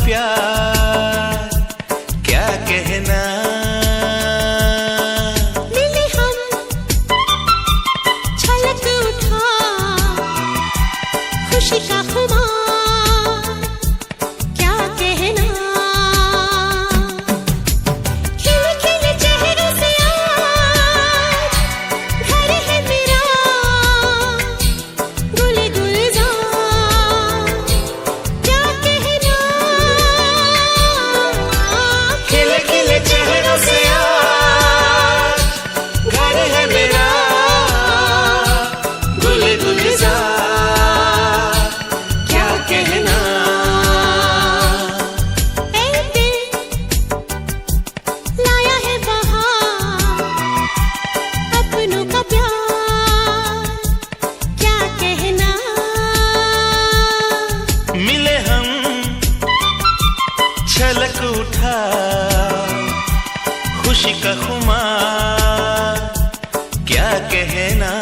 प्यार क्या कहना। मिले हम छलक उठा खुशी का खुमार क्या कहना। खिले खिले चेहरों से आज घर है मेरा गुल गुलजार क्या कहना। खिले खिले चेहरों से आज घर है मेरा गुल गुलजार क्या कहना। ऐ दिल लाया है बहार अपनों का प्यार क्या कहना। मिले हम छलक उठा खुशी का खुमार क्या कहना।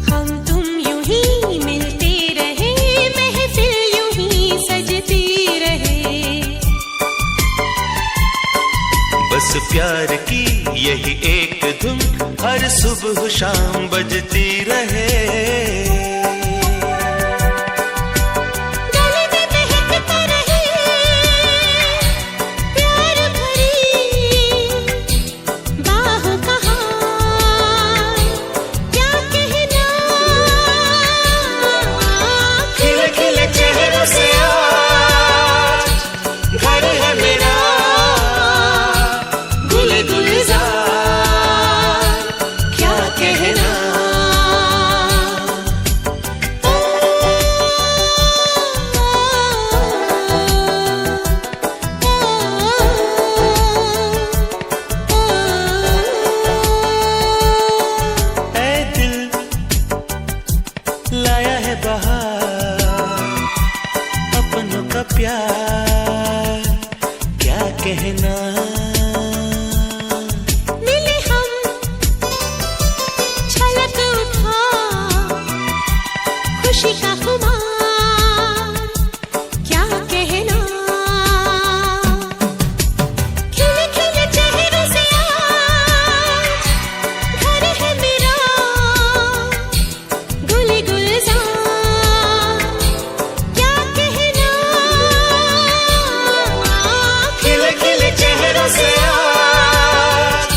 हम तुम यूं ही मिलते रहे महफिल यूं ही सजती रहे। बस प्यार की यही एक धुन हर सुबह शाम बजती रहे। गले में महकता रहे प्यार भरी बाहों का हार क्या कहना। खिले खिले चेहरों से आज घर है मेरा गुल गुलजार क्या कहना। ऐ दिल लाया है बहार अपनों का प्यार क्या कहना। मिले हम छलक उठा खुशी का खुमार क्या कहना। खिले खिले चेहरों से आज घर है मेरा गुल गुलजार क्या कहना। खिले खिले चेहरों से आज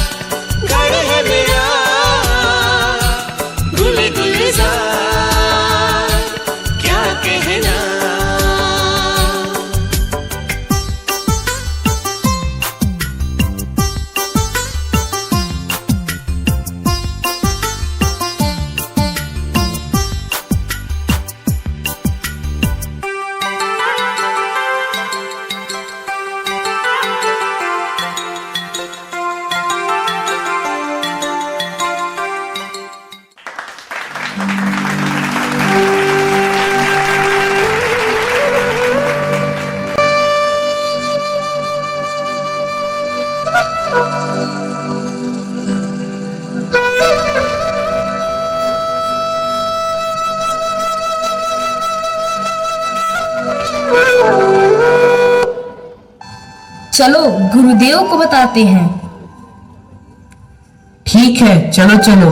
घर है मेरा गुल गुलजार क्या कहना। चलो गुरुदेव को बताते हैं। ठीक है, चलो चलो।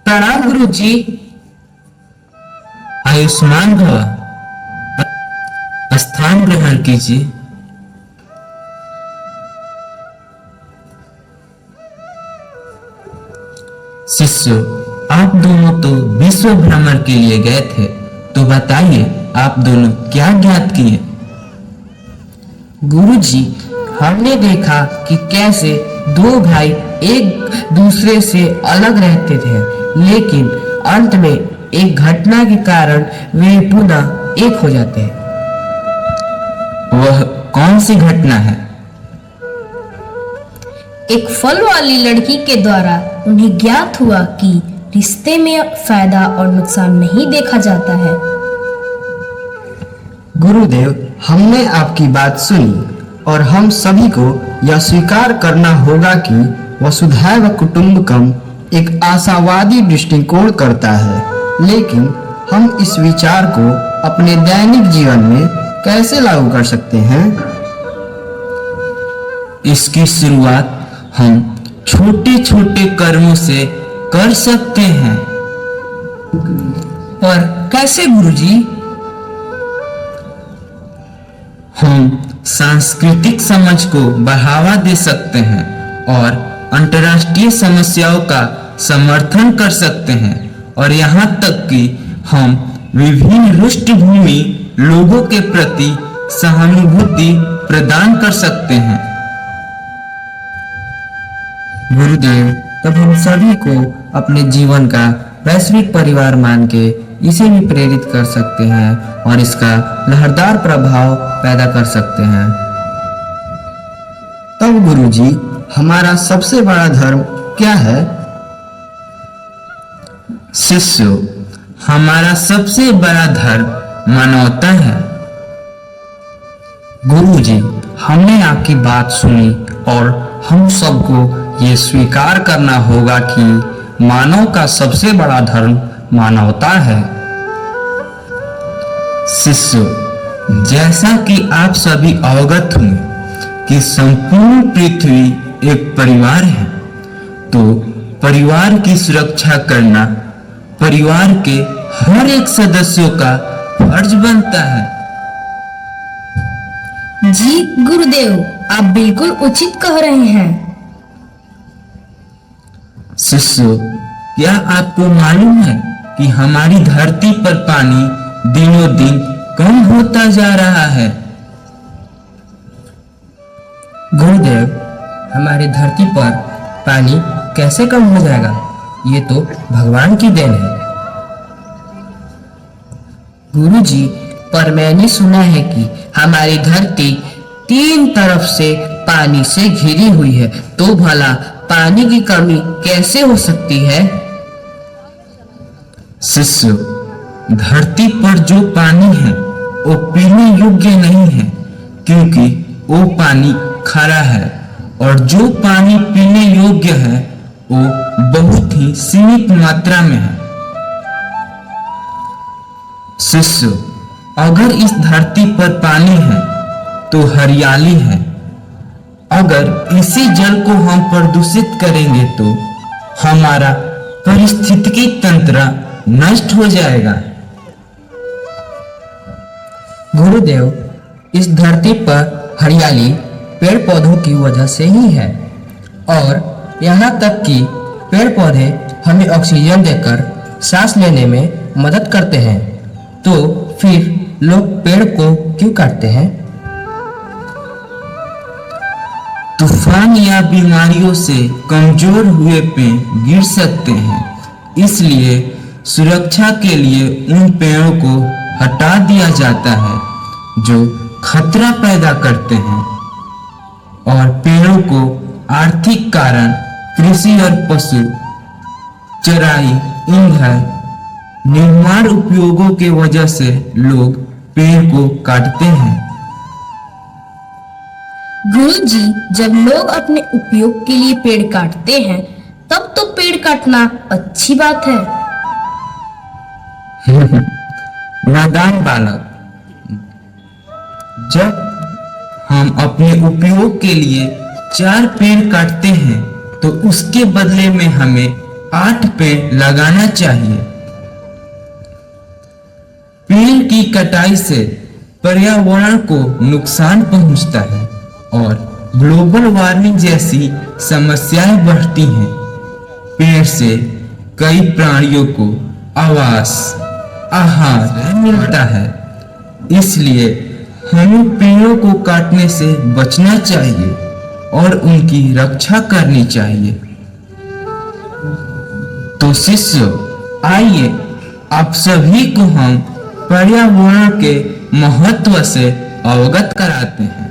प्रणाम गुरु जी। आयुष्मान भव। स्थान ग्रहण कीजिए। शिष्यों, आप दोनों तो विश्व भ्रमण के लिए गए थे, तो बताइए आप दोनों क्या ज्ञात किए। गुरुजी, हमने देखा कि कैसे दो भाई एक दूसरे से अलग रहते थे, लेकिन अंत में एक घटना के कारण वे पुनः एक हो जाते हैं। वह कौन सी घटना है? एक फल वाली लड़की के द्वारा उन्हें ज्ञात हुआ कि रिश्ते में फायदा और नुकसान नहीं देखा जाता है। गुरुदेव, हमने आपकी बात सुनी और हम सभी को यह स्वीकार करना होगा कि वसुधैव कुटुंबकम एक आशावादी दृष्टिकोण करता है, लेकिन हम इस विचार को अपने दैनिक जीवन में कैसे लागू कर सकते हैं? इसकी शुरुआत हम छोटे छोटे कर्मों से कर सकते हैं। पर कैसे गुरुजी? हम सांस्कृतिक समझ को बढ़ावा दे सकते हैं और अंतर्राष्ट्रीय समस्याओं का समर्थन कर सकते हैं, और यहाँ तक कि हम विभिन्न पृष्ठभूमि लोगों के प्रति सहानुभूति प्रदान कर सकते हैं। गुरुदेव, तब हम सभी को अपने जीवन का वैश्विक परिवार मान के इसे भी प्रेरित कर सकते हैं और इसका लहरदार प्रभाव पैदा कर सकते हैं। तब गुरुजी, हमारा सबसे बड़ा धर्म क्या है? शिष्यों, हमारा सबसे बड़ा धर्म मानवता है। गुरुजी, हमने आपकी बात सुनी और हम सबको ये स्वीकार करना होगा कि मानव का सबसे बड़ा धर्म मानवता है। शिष्यों, जैसा कि आप सभी अवगत होंगे कि संपूर्ण पृथ्वी एक परिवार है, तो परिवार की सुरक्षा करना परिवार के हर एक सदस्यों का फर्ज बनता है। जी गुरुदेव, आप बिल्कुल उचित कह रहे हैं। शिष्यों, क्या आपको मालूम है कि हमारी धरती पर पानी दिनों दिन कम होता जा रहा है? गुरुदेव, हमारी धरती पर पानी कैसे कम हो जाएगा? ये तो भगवान की देन है। गुरुजी, पर मैंने सुना है कि हमारी धरती 3 तरफ से पानी से घिरी हुई है, तो भला पानी की कमी कैसे हो सकती है? शिष्यों, धरती पर जो पानी है वो पीने योग्य नहीं है, क्योंकि वो पानी खारा है, और जो पानी पीने योग्य है वो बहुत ही सीमित मात्रा में है। शिष्यों, अगर इस धरती पर पानी है तो हरियाली है। अगर इसी जल को हम प्रदूषित करेंगे तो हमारा पारिस्थितिकी तंत्र नष्ट हो जाएगा। गुरुदेव, इस धरती पर हरियाली पेड़ पौधों की वजह से ही है, और यहाँ तक कि पेड़ पौधे हमें ऑक्सीजन देकर सांस लेने में मदद करते हैं, तो फिर लोग पेड़ को क्यों काटते हैं? तूफान या बीमारियों से कमजोर हुए पेड़ गिर सकते हैं, इसलिए सुरक्षा के लिए उन पेड़ों को हटा दिया जाता है जो खतरा पैदा करते हैं, और पेड़ों को आर्थिक कारण, कृषि और पशु चराई, ईंधन, निर्माण उपयोगों के वजह से लोग पेड़ को काटते हैं। गुरुजी, जब लोग अपने उपयोग के लिए पेड़ काटते हैं, तब तो पेड़ काटना अच्छी बात है। नादान बालक, जब हम अपने उपयोग के लिए 4 पेड़ काटते हैं तो उसके बदले में हमें 8 पेड़ लगाना चाहिए। पेड़ की कटाई से पर्यावरण को नुकसान पहुंचता है और ग्लोबल वार्मिंग जैसी समस्याएं बढ़ती हैं। पेड़ से कई प्राणियों को आवास, आहार मिलता है, इसलिए हमें पेड़ों को काटने से बचना चाहिए और उनकी रक्षा करनी चाहिए। तो शिष्यों, आइए आप सभी को हम पर्यावरण के महत्व से अवगत कराते हैं।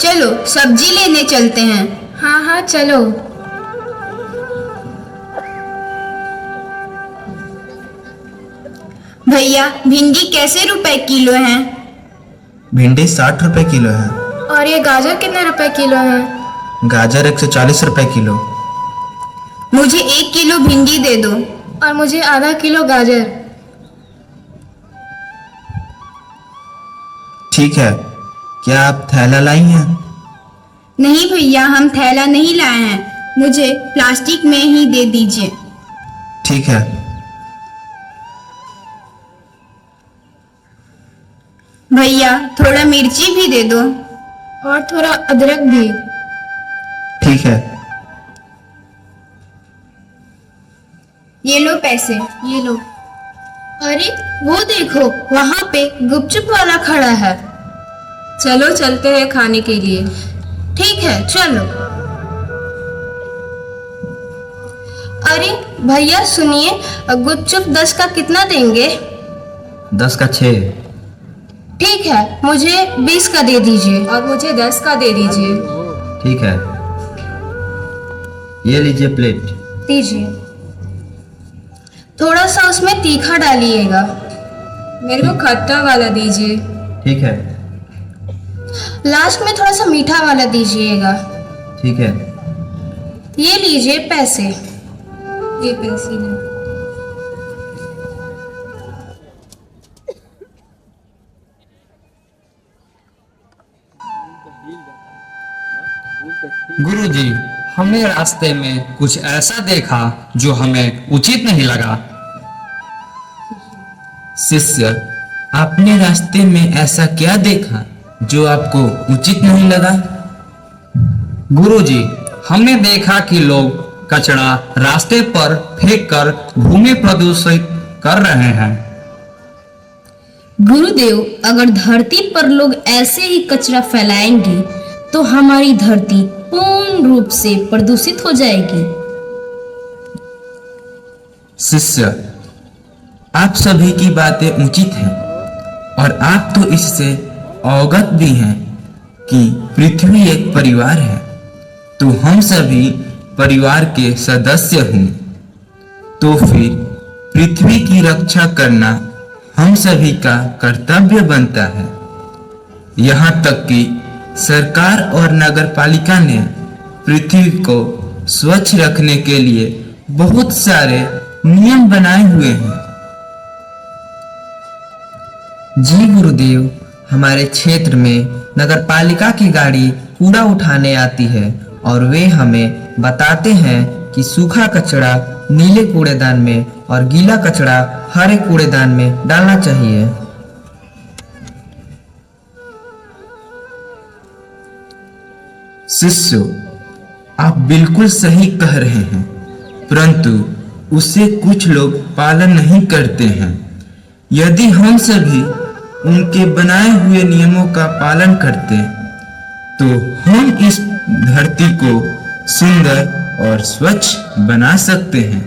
चलो सब्जी लेने चलते हैं। हाँ हाँ चलो। भैया भिंडी कैसे रुपए किलो हैं? भिंडी 60 रुपए किलो है। और ये गाजर कितने रुपए किलो है? गाजर 140 रुपए किलो। मुझे 1 किलो भिंडी दे दो। और मुझे आधा किलो गाजर। ठीक है, क्या आप थैला लाई हैं? नहीं भैया, हम थैला नहीं लाए हैं, मुझे प्लास्टिक में ही दे दीजिए। ठीक है। भैया थोड़ा मिर्ची भी दे दो। और थोड़ा अदरक भी। ठीक है। ये लो पैसे। ये लो। अरे वो देखो, वहाँ पे गुपचुप वाला खड़ा है। चलो चलते हैं खाने के लिए। ठीक है चलो। अरे भैया सुनिए, गुपचुप 10 का कितना देंगे? 10 का 6। ठीक है, मुझे 20 का दे दीजिए। और मुझे 10 का दे दीजिए। ठीक है, ये लीजिए प्लेट। दीजिए। थोड़ा सा उसमें तीखा डालिएगा। मेरे को खट्टा वाला दीजिए। ठीक है। लास्ट में थोड़ा सा मीठा वाला दीजिएगा। ठीक है। ये लीजिए पैसे। ये पैसे हैं। गुरुजी, हमने रास्ते में कुछ ऐसा देखा जो हमें उचित नहीं लगा। शिष्य, आपने रास्ते में ऐसा क्या देखा जो आपको उचित नहीं लगा? गुरुजी, हमने देखा कि लोग कचरा रास्ते पर फेंककर भूमि प्रदूषित कर रहे हैं। गुरुदेव, अगर धरती पर लोग ऐसे ही कचरा फैलाएंगे तो हमारी धरती पूर्ण रूप से प्रदूषित हो जाएगी। शिष्य, आप सभी की बातें उचित हैं और आप तो इससे अवगत भी हैं कि पृथ्वी एक परिवार है, तो हम सभी परिवार के सदस्य हूँ, तो फिर पृथ्वी की रक्षा करना हम सभी का कर्तव्य बनता है। यहाँ तक कि सरकार और नगरपालिका ने पृथ्वी को स्वच्छ रखने के लिए बहुत सारे नियम बनाए हुए हैं। जी गुरुदेव, हमारे क्षेत्र में नगरपालिका की गाड़ी कूड़ा उठाने आती है और वे हमें बताते हैं कि सूखा कचरा नीले कूड़ेदान में और गीला कचरा हरे कूड़ेदान में डालना चाहिए। शिष्यों, आप बिल्कुल सही कह रहे हैं, परंतु उसे कुछ लोग पालन नहीं करते हैं। यदि हम सभी उनके बनाए हुए नियमों का पालन करते तो हम इस धरती को सुंदर और स्वच्छ बना सकते हैं।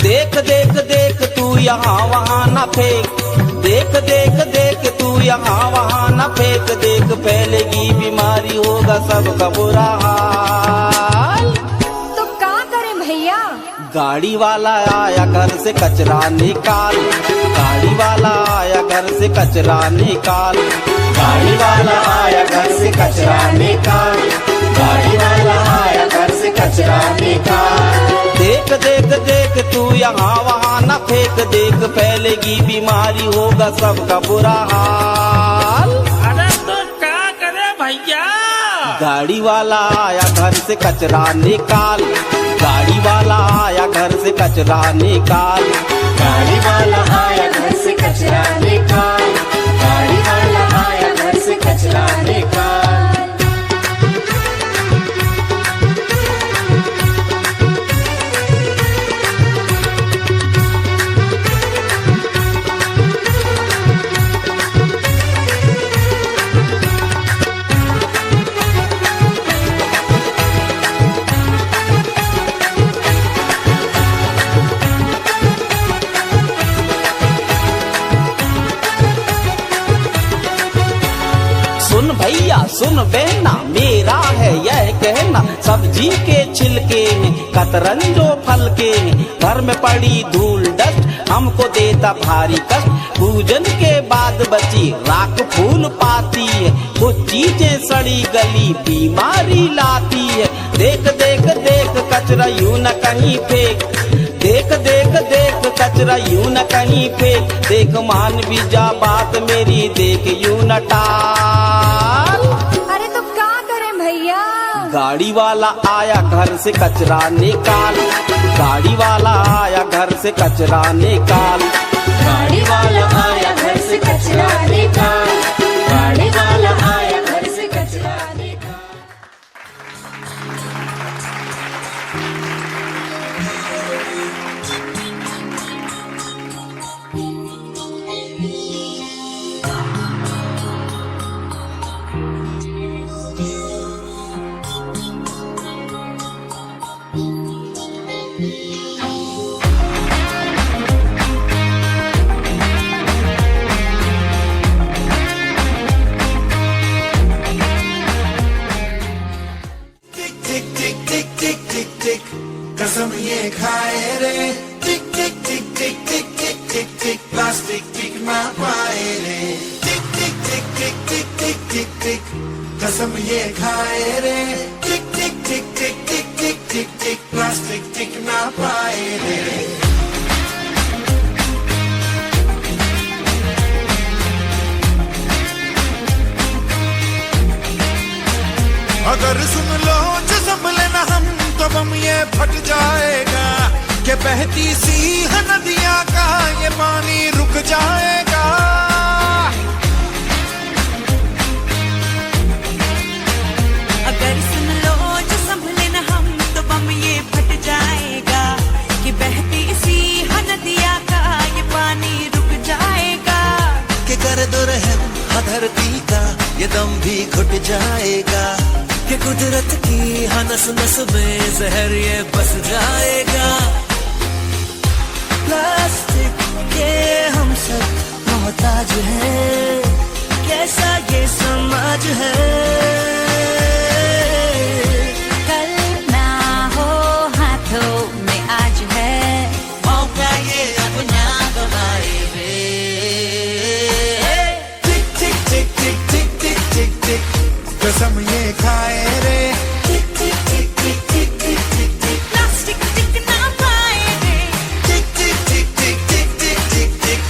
देख देख देख तू यहाँ वहाँ न फेंक, देख देख देख तू यहाँ वहाँ न फेंक, देख फैलेगी बीमारी होगा सबका बुरा हाल। तो क्या करें भैया? गाड़ी वाला आया घर से कचरा निकाल, गाड़ी वाला आया घर से कचरा निकाल, गाड़ी वाला आया घर से कचरा निकाल, गाड़ी वाला आया घर से कचरा निकाल। देख देख देख तू यहाँ वहाँ न फेंक, देख फैलेगी बीमारी होगा सबका बुरा हाल। अरे तो क्या करे भैया? गाड़ी वाला आया घर से कचरा निकाल, गाड़ी वाला आया घर से कचरा निकाल, गाड़ी वाला आया घर से कचरा निकाल, गाड़ी वाला आया घर से कचरा निकाल। भैया सुन बहना, मेरा है यह कहना, सब्जी के छिलके में कतरन जो फलके में, घर में पड़ी धूल डस्ट हमको देता भारी कष्ट, पूजन के बाद बची राख फूल पाती है, कुछ चीजें सड़ी गली बीमारी लाती है। देख देख देख कचरा यूं न कहीं फेंक, देख देख देख कचरा यूं न कहीं फेंक, देख मान भी जा बात मेरी, देख यूं न टाल। अरे तो क्या करें भैया? गाड़ी वाला आया घर से कचरा निकाल, गाड़ी वाला आया घर से कचरा निकाल, गाड़ी वाला आया घर से कचरा निकाल, गाड़ी वाला आया घर से कचरा निकाल। कसम ये खाए रे, टिक टिक टिक टिक टिक टिक टिक टिक, प्लास्टिक टिक ना पाए रे, टिक टिक टिक टिक टिक टिक टिक टिक, कसम ये खाए रे, टिक टिक टिक टिक टिक टिक टिक टिक, प्लास्टिक टिक ना पाए रे। अगर सुन लो जो संभले ना हम, तो बम ये फट जाएगा, कि बहती सी नदियां का ये पानी रुक जाएगा। अगर सुन लो जो संभले ना हम, तो बम ये फट जाएगा, कि बहती सी नदियां का ये पानी रुक जाएगा। कि कर दो रहम धरती का ये दम भी घुट जाएगा, कि कुदरत की नस नस में जहर ये बस जाएगा। प्लास्टिक के हम सब मोहताज हैं, कैसा ये समाज है। कल ना हो हाथों में आज है, मौका ये अपना गवाए रे। टिक टिक टिक टिक टिक टिक टिक टिक, कसम ये खाए रे, टिक टिक टिक टिक टिक टिक टिक टिक, प्लास्टिक टिक ना पाए रे, टिक टिक टिक टिक टिक टिक टिक टिक,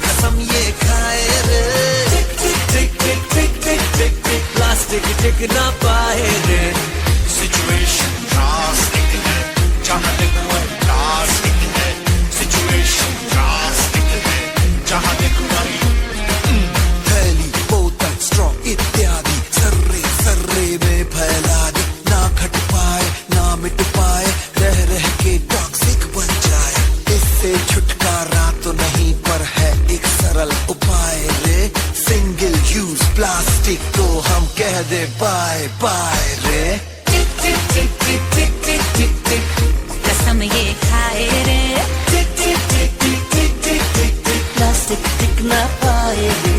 कसम ये खाए रे, टिक टिक टिक टिक टिक टिक टिक टिक, प्लास्टिक टिक ना पाए रे। सिचुएशन ड्रास्टिक है, जहाँ देखो वही प्लास्टिक है, सिचुएशन ड्रास्टिक है, जहाँ देखो वही थैली बोतल स्ट्रॉ इत्यादि सर्रे सर्रे में फैला दे, ना घट पाए ना मिट पाए, रह रह के टॉक्सिक बन जाए। इससे छुटकारा तो नहीं पर है एक सरल उपाय रे, सिंगल यूज प्लास्टिक को हम कह दे बाय बाय रे। टिक टिक टिक टिक टिक टिक टिक टिक, कसम ये खाए रे, टिक टिक टिक टिक टिक टिक टिक टिक, प्लास्टिक टिक ना पाए रे।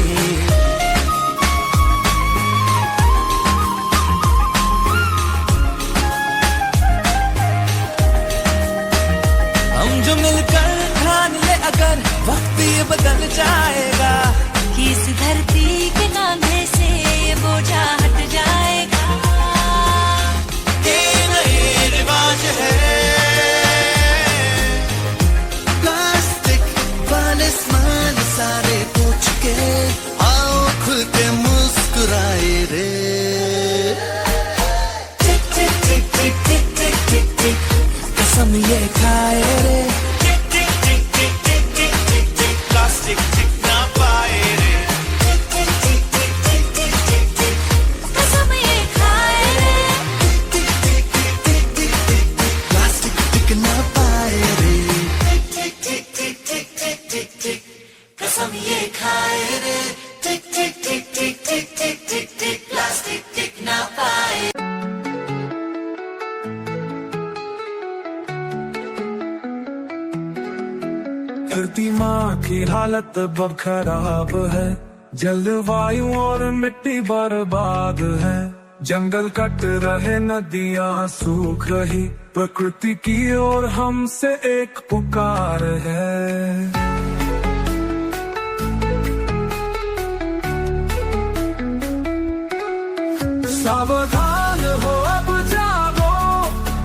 हम जो मिलकर ठान ले अगर, वक्त ये बदल जाएगा, कि इस धरती के कांधे से ये बोझा हट जाएगा। ये नए रिवाज है, प्लास्टिक वाले सामान सारे पूछ के, आओ खुल के मुस्कुराए रे। टिक टिक टिक टिक टिक टिक टिक टिक, कसम ये खाए रे, टिक टिक टिक टिक टिक टिक टिक टिक, प्लास्टिक टिक ना पाए रे। टिक टिक टिक टिक टिक टिक टिक टिक, कसम ये खाए रे, टिक टिक टिक टिक टिक टिक टिक, प्लास्टिक टिक ना पाए रे। टिक टिक टिक टिक टिक टिक टिक, कसम ये खाए रे, टिक टिक टिक टिक टिक टिक टिक टिक, प्लास्टिक टिक ना पाए। धरती माँ की हालत अब खराब है, जलवायु और मिट्टी बर्बाद है, जंगल कट रहे, नदियां सूख रही, प्रकृति की ओर हमसे एक पुकार है। सावधान हो अब जागो,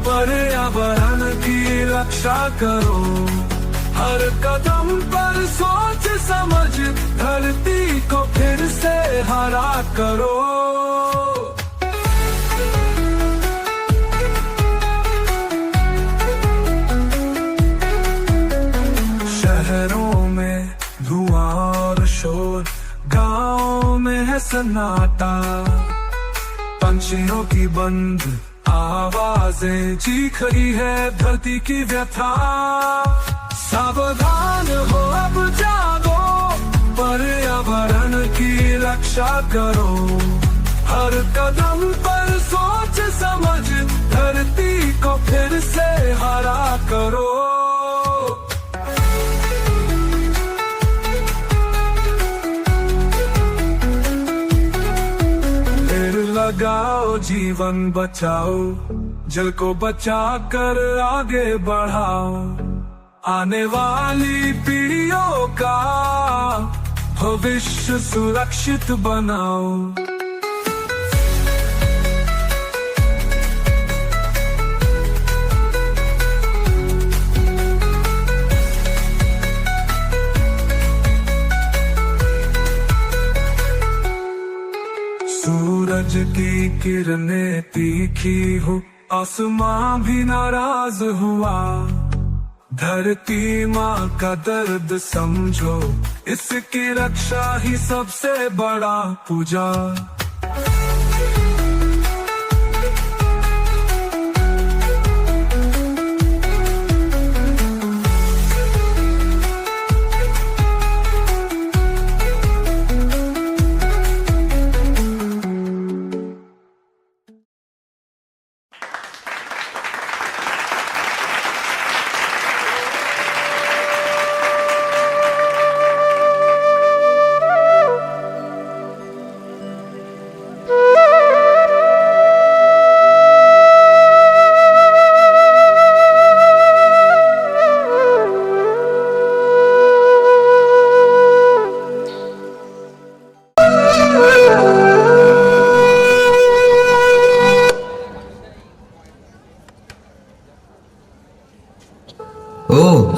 पर्यावरण की रक्षा करो, हर कदम पर सोच समझ धरती को फिर से हरा करो। शहरों में धुआं और शोर, गाँव में है सन्नाटा, पंछियों की बंद आवाजें चीख रही है धरती की व्यथा। सावधान हो अब जागो, पर्यावरण की रक्षा करो, हर कदम पर सोच समझ धरती को फिर से हरा करो। लगाओ जीवन बचाओ, जल को बचा कर आगे बढ़ाओ, आने वाली पीढ़ियों का भविष्य सुरक्षित बनाओ। सूरज की किरणें तीखी हो, आसमां भी नाराज हुआ, धरती माँ का दर्द समझो, इसकी रक्षा ही सबसे बड़ा पूजा।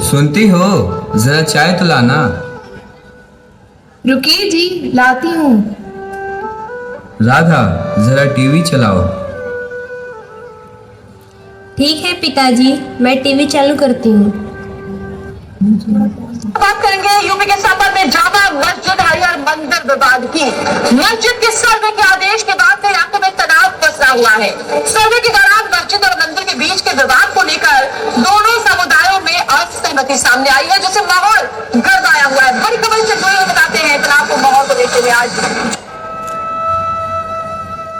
सुनती हो, जरा चाय तो लाना। रुकिए जी, लाती हूँ। राधा, जरा टीवी चलाओ। ठीक है पिताजी, मैं टीवी चालू करती हूँ। बात करेंगे यूपी के संबंध में जामा मस्जिद हरिहर मंदिर विवाद की। मस्जिद के सर्वे के आदेश के बाद से इलाके में तनाव पसरा हुआ है। सर्वे के दौरान मस्जिद और मंदिर के बीच के विवाद को लेकर दोनों समुदायों में असहमति सामने आई है, जिससे माहौल गर्माया हुआ है। बड़ी खबर से जुड़े बताते हैं तनाव को माहौल को देखते हुए आज।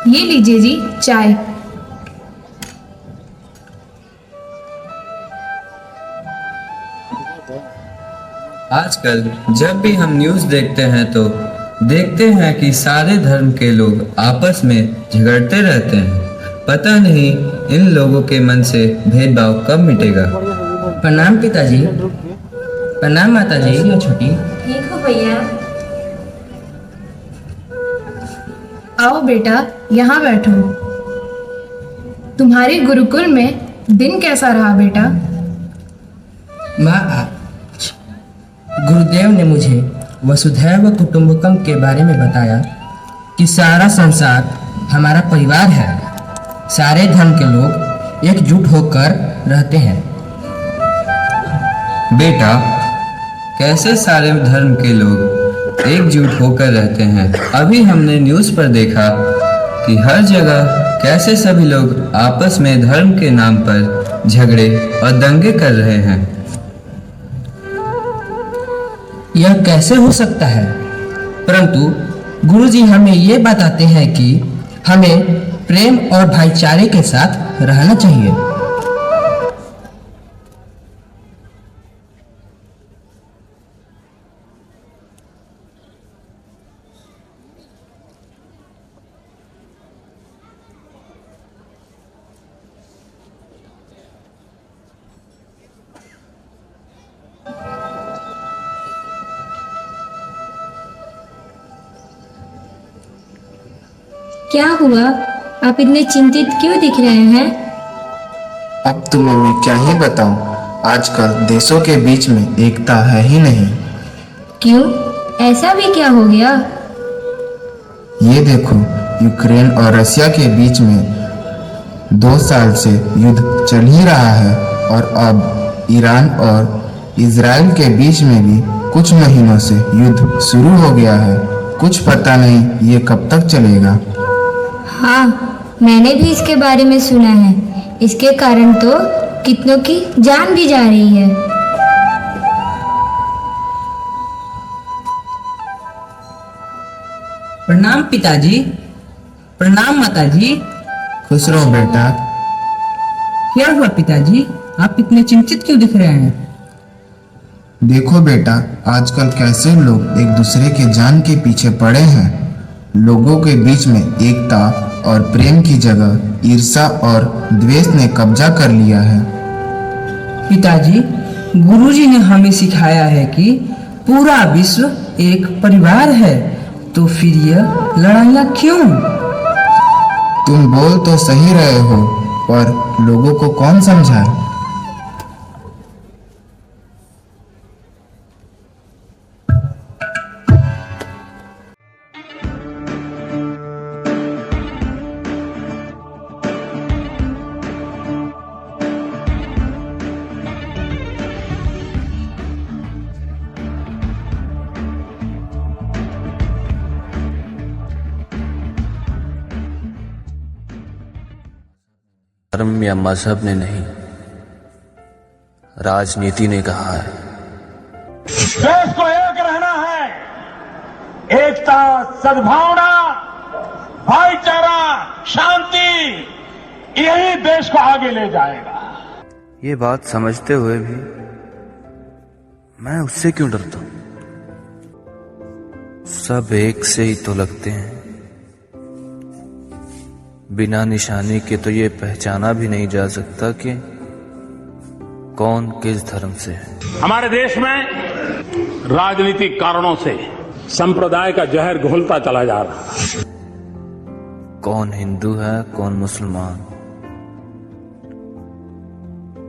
ये लीजिए जी चाय। आजकल जब भी हम न्यूज़ देखते हैं तो देखते हैं कि सारे धर्म के लोग आपस में झगड़ते रहते हैं। पता नहीं इन लोगों के मन से भेदभाव कब मिटेगा। प्रणाम पिताजी। प्रणाम माताजी। छोटी। ठीक हो भैया। आओ बेटा, यहाँ बैठो। तुम्हारे गुरुकुल में दिन कैसा रहा बेटा? माँ, गुरुदेव ने मुझे वसुधैव कुटुंबकम के बारे में बताया कि सारा संसार हमारा परिवार है। सारे धर्म के लोग एकजुट होकर रहते हैं। बेटा, कैसे सारे धर्म के लोग एकजुट होकर रहते हैं? अभी हमने न्यूज़ पर देखा कि हर जगह कैसे सभी लोग आपस में धर्म के नाम पर झगड़े और दंगे कर रहे हैं। यह कैसे हो सकता है? परंतु गुरुजी हमें ये बताते हैं कि हमें प्रेम और भाईचारे के साथ रहना चाहिए। क्या हुआ? आप इतने चिंतित क्यों दिख रहे हैं? अब तुम्हें मैं क्या ही बताऊं, आजकल देशों के बीच में एकता है ही नहीं। क्यों? ऐसा भी क्या हो गया? ये देखो, यूक्रेन और रसिया के बीच में 2 साल से युद्ध चल ही रहा है और अब ईरान और इजराइल के बीच में भी कुछ महीनों से युद्ध शुरू हो गया है। कुछ पता नहीं ये कब तक चलेगा। हाँ, मैंने भी इसके बारे में सुना है। इसके कारण तो कितनों की जान भी जा रही है। प्रणाम पिताजी। प्रणाम माताजी। खुश रहो बेटा। क्या हुआ पिताजी, आप इतने चिंतित क्यों दिख रहे हैं? देखो बेटा, आजकल कैसे लोग एक दूसरे के जान के पीछे पड़े हैं। लोगों के बीच में एकता और प्रेम की जगह ईर्ष्या और द्वेष ने कब्जा कर लिया है। पिताजी, गुरुजी ने हमें सिखाया है कि पूरा विश्व एक परिवार है, तो फिर यह लड़ाइयाँ क्यों? तुम बोल तो सही रहे हो, पर लोगों को कौन समझाए? धर्म या मजहब ने नहीं, राजनीति ने कहा है। देश को एक रहना है। एकता, सद्भावना, भाईचारा, शांति, यही देश को आगे ले जाएगा। ये बात समझते हुए भी मैं उससे क्यों डरता हूं? सब एक से ही तो लगते हैं। बिना निशानी के तो ये पहचाना भी नहीं जा सकता कि कौन किस धर्म से है। हमारे देश में राजनीतिक कारणों से संप्रदाय का जहर घुलता चला जा रहा है। कौन हिंदू है, कौन मुसलमान,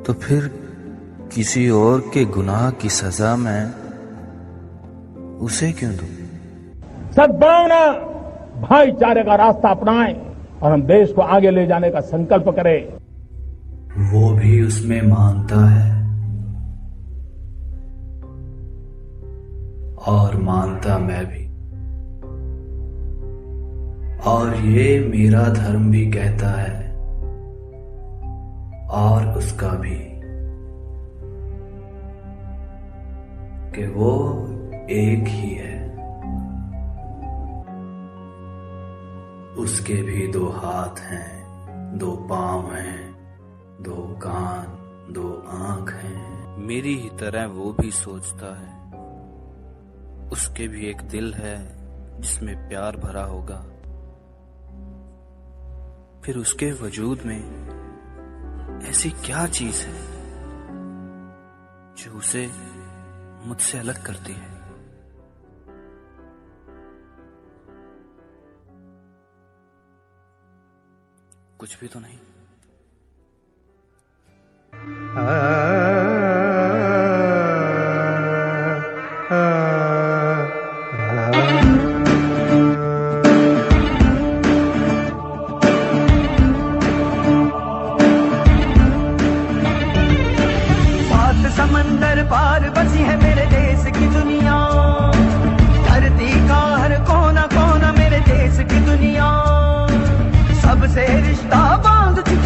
तो फिर किसी और के गुनाह की सजा मैं उसे क्यों दूं? सद्भावना, भाईचारे का रास्ता अपनाएं और हम देश को आगे ले जाने का संकल्प करें। वो भी उसमें मानता है और मानता मैं भी, और ये मेरा धर्म भी कहता है और उसका भी, कि वो एक ही है। उसके भी 2 हाथ हैं, 2 पांव हैं, 2 कान, 2 आंख हैं। मेरी ही तरह वो भी सोचता है। उसके भी एक दिल है जिसमें प्यार भरा होगा। फिर उसके वजूद में ऐसी क्या चीज है जो उसे मुझसे अलग करती है? कुछ भी तो नहीं। समंदर पार बसी है मेरे देश की दुनिया, धरती का हर कोना कोना मेरे देश की दुनिया, सबसे रिश्ता बांध चुकी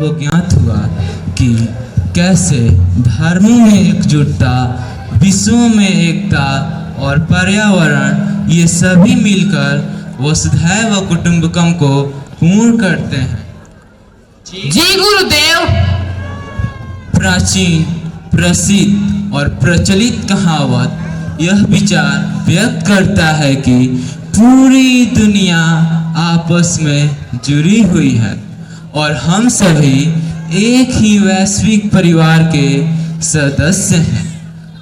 को ज्ञात हुआ कि कैसे धर्मों में एकजुटता, विश्वों में एकता और पर्यावरण ये सभी मिलकर वसुधैव कुटुंबकम को पूर्ण करते हैं। जी गुरुदेव। प्राचीन, प्रसिद्ध और प्रचलित कहावत यह विचार व्यक्त करता है कि पूरी दुनिया आपस में जुड़ी हुई है और हम सभी एक ही वैश्विक परिवार के सदस्य हैं।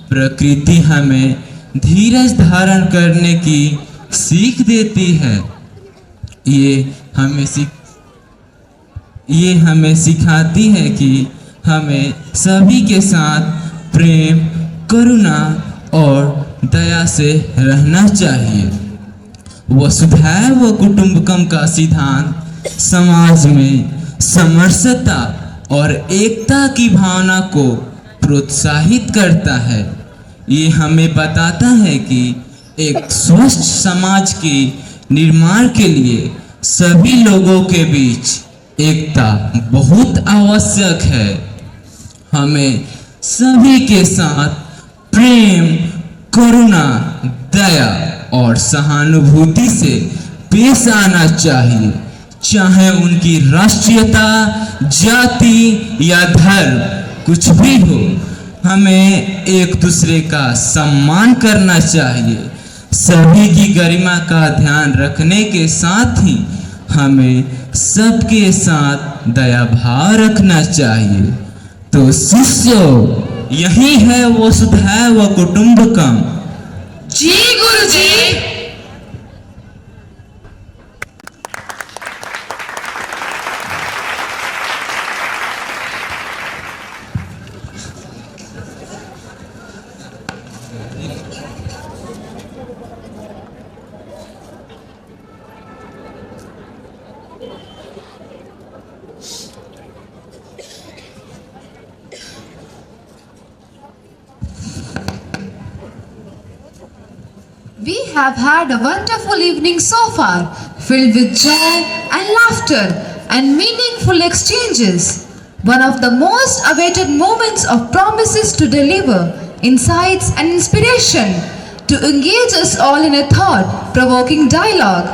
प्रकृति हमें धीरज धारण करने की सीख देती है। ये हमें सिखाती है कि हमें सभी के साथ प्रेम, करुणा और दया से रहना चाहिए। वसुधैव कुटुंबकम का सिद्धांत समाज में समरसता और एकता की भावना को प्रोत्साहित करता है। ये हमें बताता है कि एक स्वस्थ समाज के निर्माण के लिए सभी लोगों के बीच एकता बहुत आवश्यक है। हमें सभी के साथ प्रेम, करुणा, दया और सहानुभूति से पेश आना चाहिए, चाहे उनकी राष्ट्रीयता, जाति या धर्म कुछ भी हो। हमें एक दूसरे का सम्मान करना चाहिए। सभी की गरिमा का ध्यान रखने के साथ ही हमें सबके साथ दया भाव रखना चाहिए। तो शिष्यों, यही है वसुधैव कुटुंबकम। जी गुरुजी। We have had a wonderful evening so far, filled with joy and laughter and meaningful exchanges. One of the most awaited moments of promises to deliver insights and inspiration to engage us all in a thought-provoking dialogue.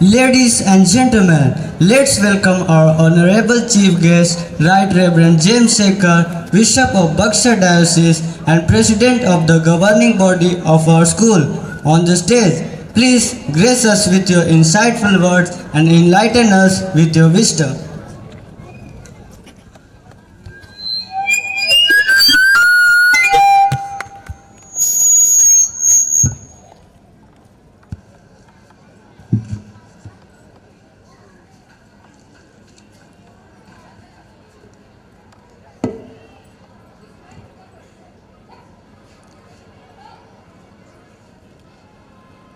Ladies and gentlemen, let's welcome our honorable chief guest, Right Reverend James Sekhar, Bishop of Buxar Diocese and President of the governing body of our school. On the stage, please grace us with your insightful words and enlighten us with your wisdom.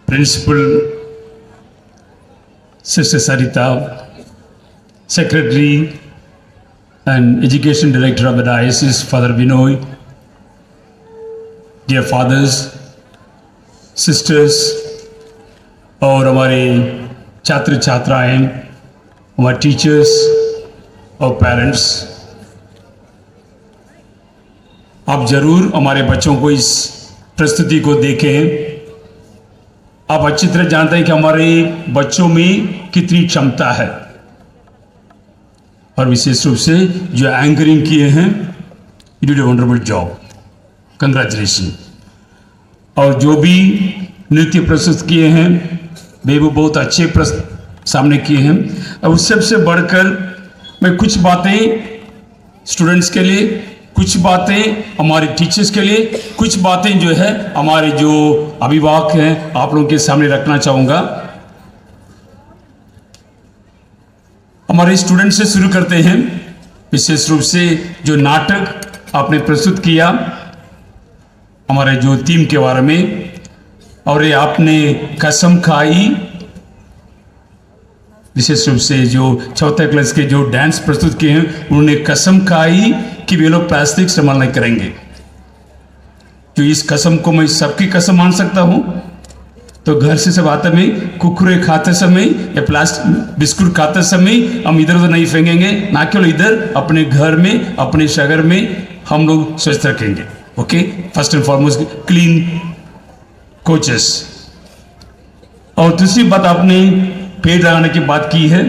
Principal Sister Sarita, Secretary and Education Director of the Diocese, Father Binoy, dear fathers, sisters और हमारे छात्र छात्राएं, हमारे teachers और parents, आप जरूर हमारे बच्चों को इस प्रस्तुति को देखें। आप अच्छी तरह जानते हैं कि हमारे बच्चों में कितनी क्षमता है और विशेष रूप से जो एंकरिंग किए हैं, you did a wonderful job, congratulation. और जो भी नृत्य प्रस्तुत किए हैं वे वो बहुत अच्छे सामने किए हैं। और उससे सबसे बढ़कर मैं कुछ बातें स्टूडेंट्स के लिए, कुछ बातें हमारे टीचर्स के लिए, कुछ बातें जो है हमारे जो अभिभावक हैं आप लोगों के सामने रखना चाहूँगा। हमारे स्टूडेंट से शुरू करते हैं। विशेष रूप से जो नाटक आपने प्रस्तुत किया हमारे जो थीम के बारे में, और ये आपने कसम खाई, विशेष रूप से जो चौथे क्लास के जो डांस प्रस्तुत किए हैं उन्होंने कसम खाई कि वे लोग प्लास्टिक इस्तेमाल नहीं करेंगे। तो इस कसम को मैं सबकी कसम मान सकता हूं तो घर से सब आते में कुरकुरे खाते समय या प्लास्टिक बिस्कुट खाते समय हम इधर उधर नहीं फेंकेंगे, ना केवल इधर, अपने घर में अपने शहर में हम लोग स्वस्थ रखेंगे। Okay, first and foremost clean coaches. और दूसरी बात, आपने पेड़ लगाने की बात की है,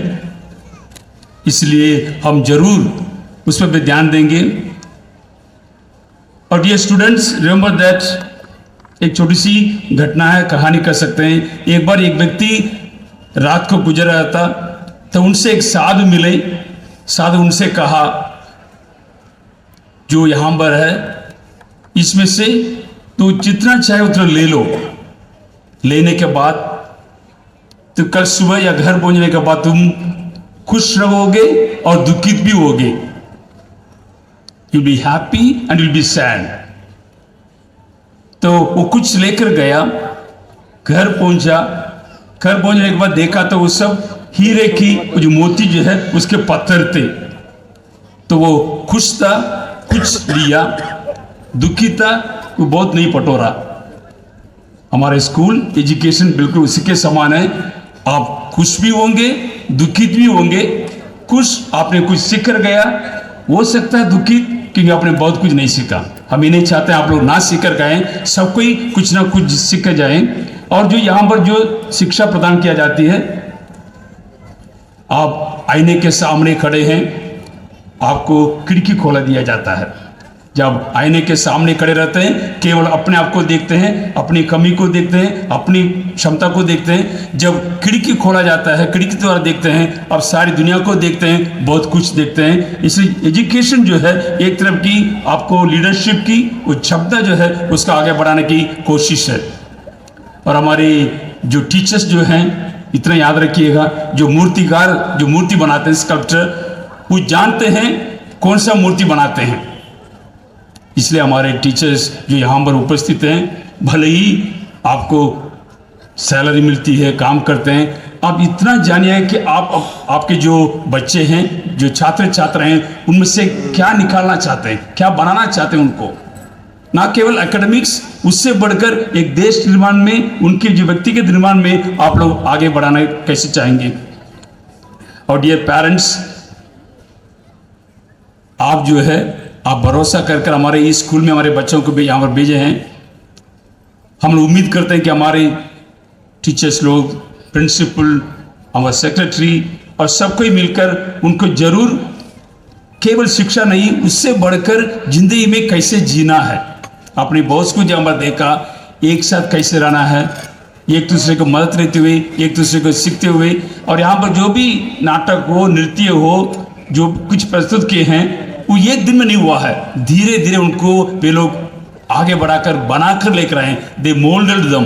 इसलिए हम जरूर उस पर भी ध्यान देंगे। और डियर स्टूडेंट्स, रिमेंबर दैट, एक छोटी सी घटना है, कहानी कर सकते हैं। एक बार एक व्यक्ति रात को गुजर रहा था, तो उनसे एक साधु मिले। साधु उनसे कहा, जो यहाँ पर है इसमें से तू जितना चाहे उतना ले लो, लेने के बाद तो कल सुबह या घर पहुंचने के बाद तुम खुश रहोगे और दुखित भी होगे। You be happy and you be sad. तो वो कुछ लेकर गया, घर पहुंचा। घर पहुंचने के बाद देखा तो वो सब हीरे की जो मोती जो है उसके पत्थर थे। तो वो खुश था, कुछ लिया, दुखी था, वो बहुत नहीं पटोरा। हमारे स्कूल एजुकेशन बिल्कुल उसी के समान है। आप खुश भी होंगे, दुखित भी होंगे। खुश, आपने कुछ सीख कर गया, हो सकता है दुखित क्योंकि आपने बहुत कुछ नहीं सीखा। हम ये नहीं चाहते आप लोग ना सीख कर गए, सब कोई कुछ ना कुछ सीख कर जाए। और जो यहाँ पर जो शिक्षा प्रदान किया जाती है, आप आईने के सामने खड़े हैं, आपको खिड़की खोला दिया जाता है। जब आईने के सामने खड़े रहते हैं, केवल अपने आप को देखते हैं, अपनी कमी को देखते हैं, अपनी क्षमता को देखते हैं। जब खिड़की खोला जाता है, खिड़की द्वारा देखते हैं, अब सारी दुनिया को देखते हैं, बहुत कुछ देखते हैं। इसलिए एजुकेशन जो है एक तरफ की आपको लीडरशिप की वो क्षमता जो है उसका आगे बढ़ाने की कोशिश है। और हमारे जो टीचर्स जो हैं, इतना याद रखिएगा, जो मूर्तिकार जो मूर्ति बनाते हैं, स्कल्पचर, वो जानते हैं कौन सा मूर्ति बनाते हैं। इसलिए हमारे टीचर्स जो यहाँ पर उपस्थित हैं, भले ही आपको सैलरी मिलती है, काम करते हैं, आप इतना जानिए कि आपके जो बच्चे हैं, जो छात्र छात्रा हैं, उनमें से क्या निकालना चाहते हैं, क्या बनाना चाहते हैं उनको। ना केवल एकेडमिक्स, उससे बढ़कर एक देश निर्माण में, उनके जो व्यक्तिगत निर्माण में आप लोग आगे बढ़ाना कैसे चाहेंगे। और डियर पेरेंट्स, आप जो है आप भरोसा कर हमारे इस स्कूल में हमारे बच्चों को भी यहाँ पर भेजे हैं। हम लोग उम्मीद करते हैं कि हमारे टीचर्स लोग, प्रिंसिपल, हमारे सेक्रेटरी और सब कोई मिलकर उनको जरूर केवल शिक्षा नहीं, उससे बढ़कर जिंदगी में कैसे जीना है, अपने बॉस को जब हमने देखा, एक साथ कैसे रहना है, एक दूसरे को मदद लेते हुए, एक दूसरे को सीखते हुए। और यहाँ पर जो भी नाटक हो, नृत्य हो, जो कुछ प्रस्तुत किए हैं, वो एक दिन में नहीं हुआ है, धीरे धीरे उनको वे लोग आगे बढ़ाकर बनाकर लेकर आए। दे मोल्डेड दम।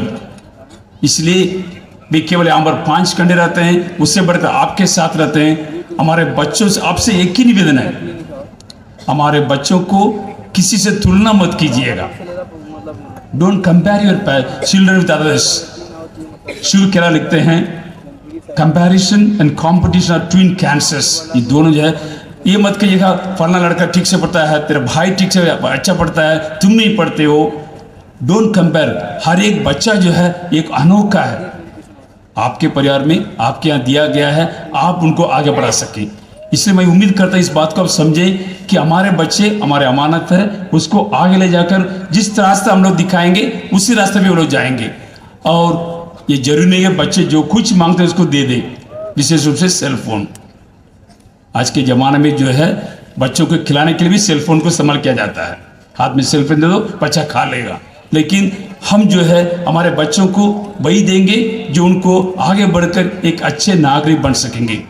इसलिए वे केवल यहाँ पर 5 घंटे रहते हैं, उससे बढ़कर आपके साथ रहते हैं। हमारे बच्चों से आपसे एक ही निवेदन है, हमारे बच्चों को किसी से तुलना मत कीजिएगा। Don't compare your children with others. Shiv Khera लिखते हैं, comparison and competition are twin cancers. ये दोनों जो है, ये मत कहिएगा फलाना लड़का ठीक से पढ़ता है, तेरा भाई ठीक से अच्छा पढ़ता है, तुम नहीं पढ़ते हो। Don't compare. हर एक बच्चा जो है एक अनोखा है, आपके परिवार में आपके यहाँ दिया गया है, आप उनको आगे बढ़ा सकें। इसलिए मैं उम्मीद करता हूँ इस बात को आप समझें कि हमारे बच्चे हमारे अमानत है, उसको आगे ले जाकर जिस रास्ता हम लोग दिखाएंगे उसी रास्ते पे वो लोग जाएंगे। और ये जरूरी नहीं है बच्चे जो कुछ मांगते हैं उसको दे दें, विशेष रूप से सेल फोन। आज के ज़माने में जो है बच्चों को खिलाने के लिए भी सेल फोन को इस्तेमाल किया जाता है। हाथ में सेल फोन दे दो, बच्चा खा लेगा। लेकिन हम जो है हमारे बच्चों को वही देंगे जो उनको आगे बढ़कर एक अच्छे नागरिक बन सकेंगे।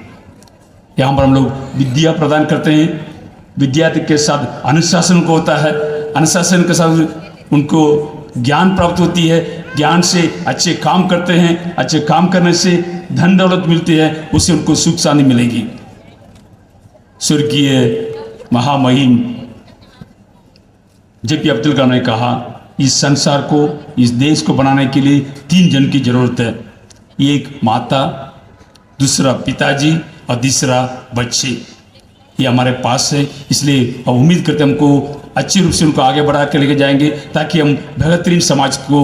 यहाँ पर हम लोग विद्या प्रदान करते हैं, विद्या के साथ अनुशासन को होता है, अनुशासन के साथ उनको ज्ञान प्राप्त होती है, ज्ञान से अच्छे काम करते हैं, अच्छे काम करने से धन दौलत मिलती है, उससे उनको सुख शांति मिलेगी। स्वर्गीय महामहिम जेपी अब्दुल कलाम ने कहा, इस संसार को, इस देश को बनाने के लिए 3 जन की जरूरत है। एक माता, दूसरा पिताजी और तीसरा बच्चे। ये हमारे पास है, इसलिए हम उम्मीद करते हैं हमको अच्छे रूप से उनको आगे बढ़ा के लेके जाएंगे ताकि हम बेहतरीन समाज को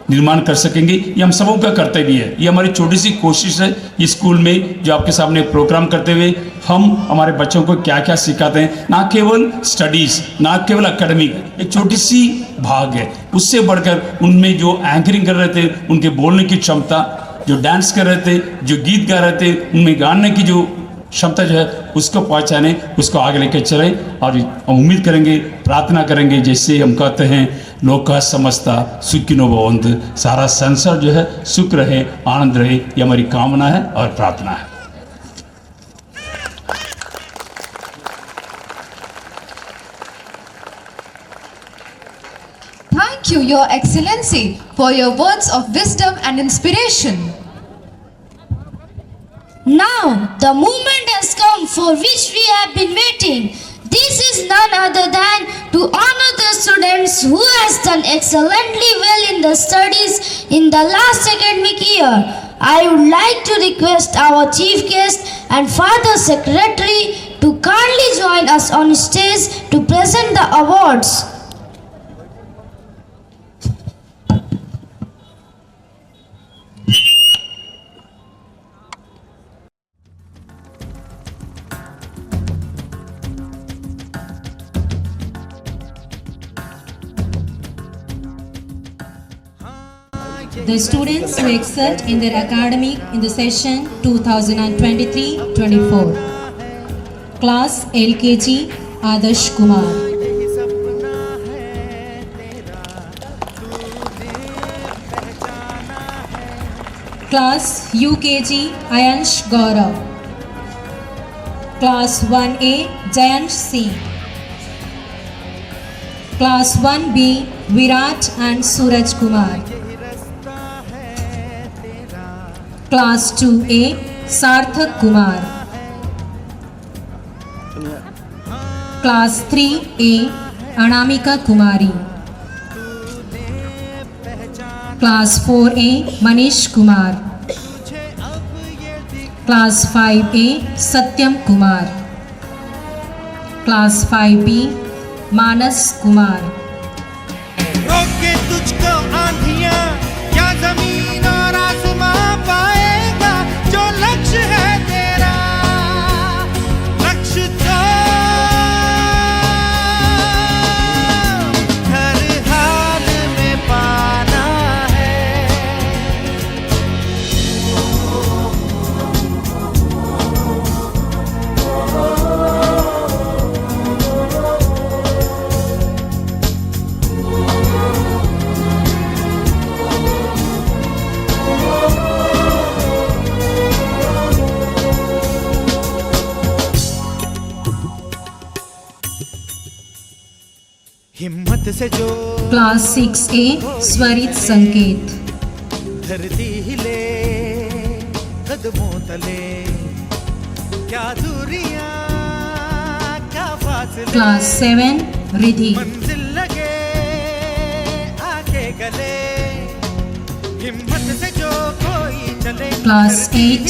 निर्माण कर सकेंगे। ये हम सबों का कर्तव्य है, ये हमारी छोटी सी कोशिश है। इस स्कूल में जो आपके सामने प्रोग्राम करते हुए हम हमारे बच्चों को क्या क्या सिखाते हैं, ना केवल स्टडीज़, ना केवल एकेडमिक, एक छोटी सी भाग है। उससे बढ़कर उनमें जो एंकरिंग कर रहे थे, उनके बोलने की क्षमता, जो डांस कर रहे थे, जो गीत गा रहे थे, उनमें गाने की जो क्षमता जो है उसको पहचाने, उसको आगे लेकर चले। और हम उम्मीद करेंगे, प्रार्थना करेंगे, जैसे हम कहते हैं लोका समस्ता सुखिनो भवन्तु, सारा संसार जो है सुख रहे, आनंद रहे, ये हमारी कामना है और प्रार्थना है। Thank you, Your Excellency, for your words of wisdom and inspiration. Now, the moment has come for which we have been waiting. This is none other than to honor the students who has done excellently well in the studies in the last academic year. I would like to request our chief guest and Father Secretary to kindly join us on stage to present the awards. The students who excelled in their academic in the session 2023-24. Class LKG Adarsh Kumar. Class UKG Ayansh Gaurav. Class 1A Jayansh Singh. Class 1B Virat and Suraj Kumar. Class 2A Sarthak Kumar. Class 3A Anamika Kumari. Class 4A Manish Kumar. Class 5A Satyam Kumar. Class 5B Manas Kumar. रोके तुझको आंधियां क्या जमीन और आसमां पाएगा, जो लक्ष्य है तेरा लक्ष्य तो हर हाल में पाना है। हिम्मत से जो Class 6A Swarit Sanket. धरती हिले कदमों तले, क्या दूरियां क्या फासले, Class 7 Riddhi. मंजिल लगे आके गले, हिम्मत से जो कोई चले। Class 8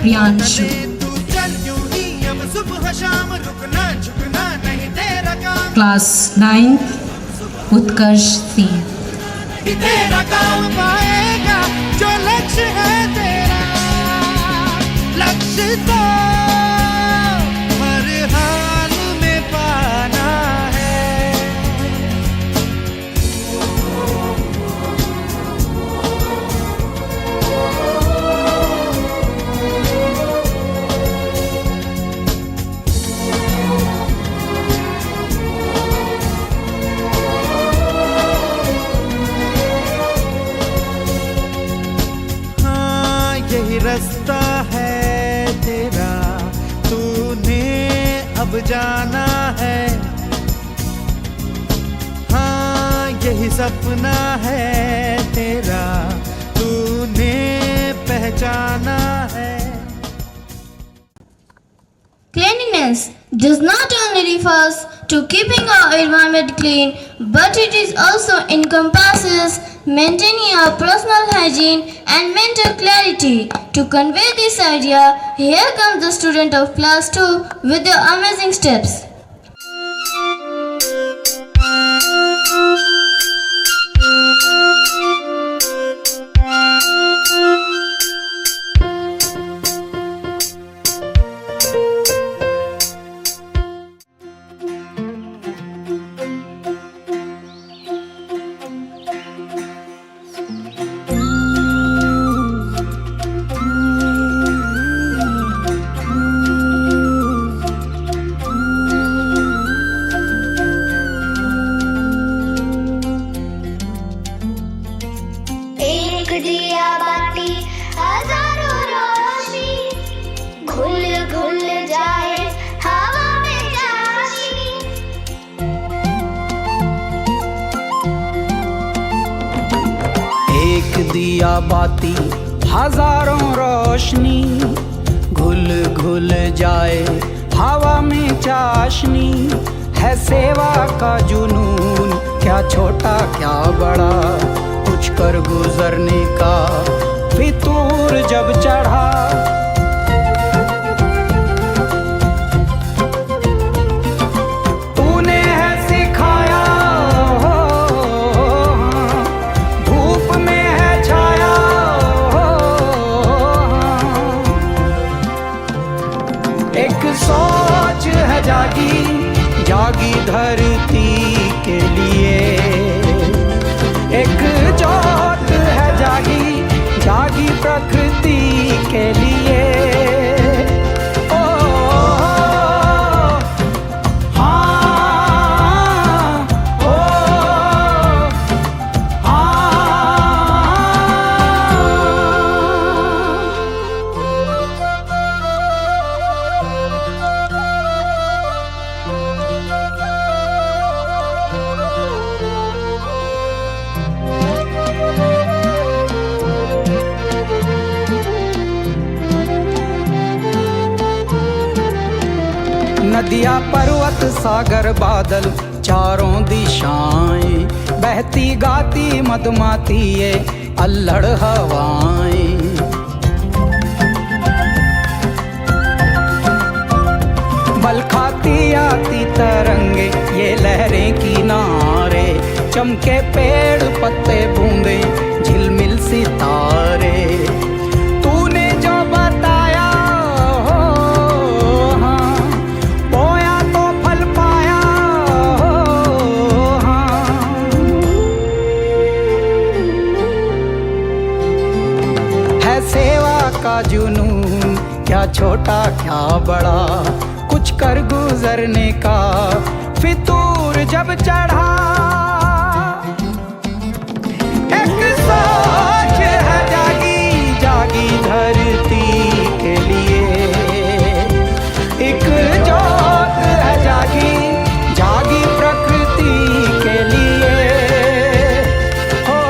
Priyanshu. तू चल यूं ही अब सुबह शाम, रुकना झुकना नहीं तेरा काम। Class 9 Utkarsh Singh. तेरा काम पाएगा जो लक्ष्य है तेरा लक्ष्य तो हर हाल में पाना है। यही रास्ता है तेरा, तूने अब जाना है। हाँ यही सपना है तेरा, तूने पहचाना है। Cleanliness does not only refers to keeping our environment clean, but it is also encompasses maintaining our personal hygiene and mental clarity. To convey this idea, here comes the student of class 2 with their amazing steps. दिया बाती हजारों रोशनी, घुल घुल जाए हवा में चाशनी, है सेवा का जुनून, क्या छोटा क्या बड़ा, कुछ कर गुजरने का फितूर जब चढ़ा। तूने है सिखाया हो, धूप में है छाया हो, एक सोच है जागी जागी धरती के लिए, एक जोत है जागी जागी प्रकृति के लिए। ओ हाँ, ओ नदियाँ पर्वत सागर बादल चारों दिशाएं, बहती गाती मधुमाती ये अल्हड़ हवाएं। बल खाती आती तरंगे ये लहरें किनारे, चमके पेड़ पत्ते बूंदे झिलमिल सितारे। तूने जो बताया हो, हाँ, बोया तो फल पाया हो, हाँ। है सेवा का जुनून, क्या छोटा क्या बड़ा, कुछ कर गुजरने का फितूर जब चढ़ा। एक सोच है जागी जागी धरती के लिए, एक जोत है जागी जागी प्रकृति के लिए। हो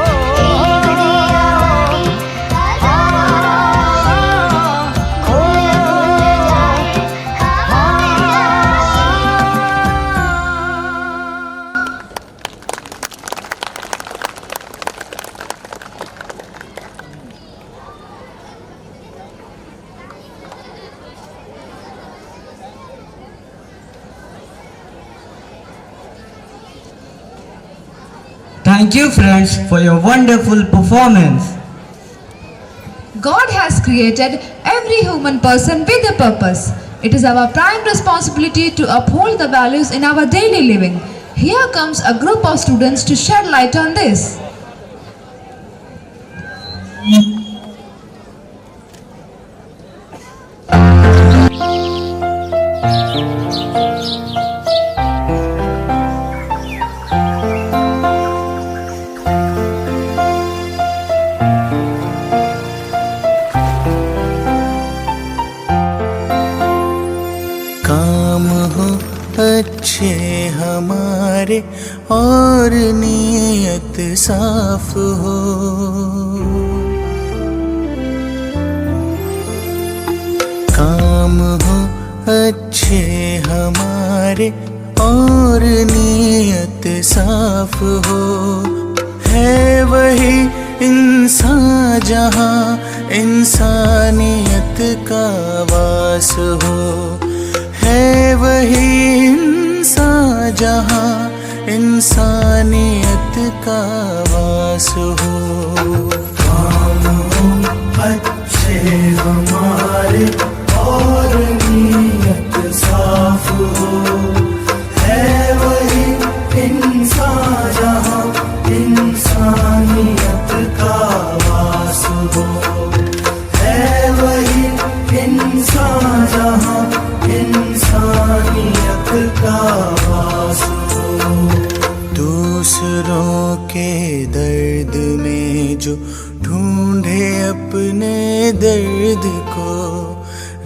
Thank you friends for your wonderful performance. God has created every human person with a purpose. It is our prime responsibility to uphold the values in our daily living. Here comes a group of students to shed light on this. काम हो अच्छे हमारे और नीयत साफ हो, काम हो अच्छे हमारे और नीयत साफ हो, है वही इंसान जहाँ इंसानियत का वास हो, है वही इंसान जहाँ इंसानियत का वास हो। काम हो अच्छे हमारे और नीयत साफ हो, है वही इंसान जहाँ इंसानियत का वास हो, है वही इंसान जहाँ इंसानियत का वास हो। दूसरों के दर्द में जो ढूंढे अपने दर्द को,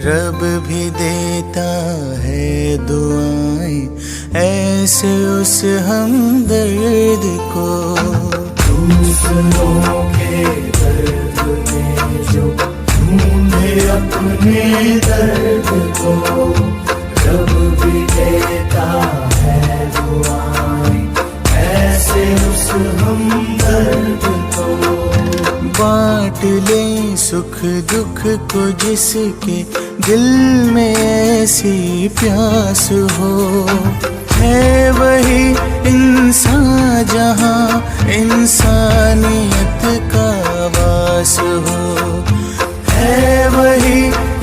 रब भी देता है दुआएं ऐसे उस हमदर्द को। दूसरों के दर्द में जो ढूंढे अपने दर्द को, रब भी देता है दुआएं ऐसे उस हमदर्द को। बांट ले सुख दुख को जिसके दिल में ऐसी प्यास हो, है वही इंसान जहाँ इंसानियत का वास हो, है वही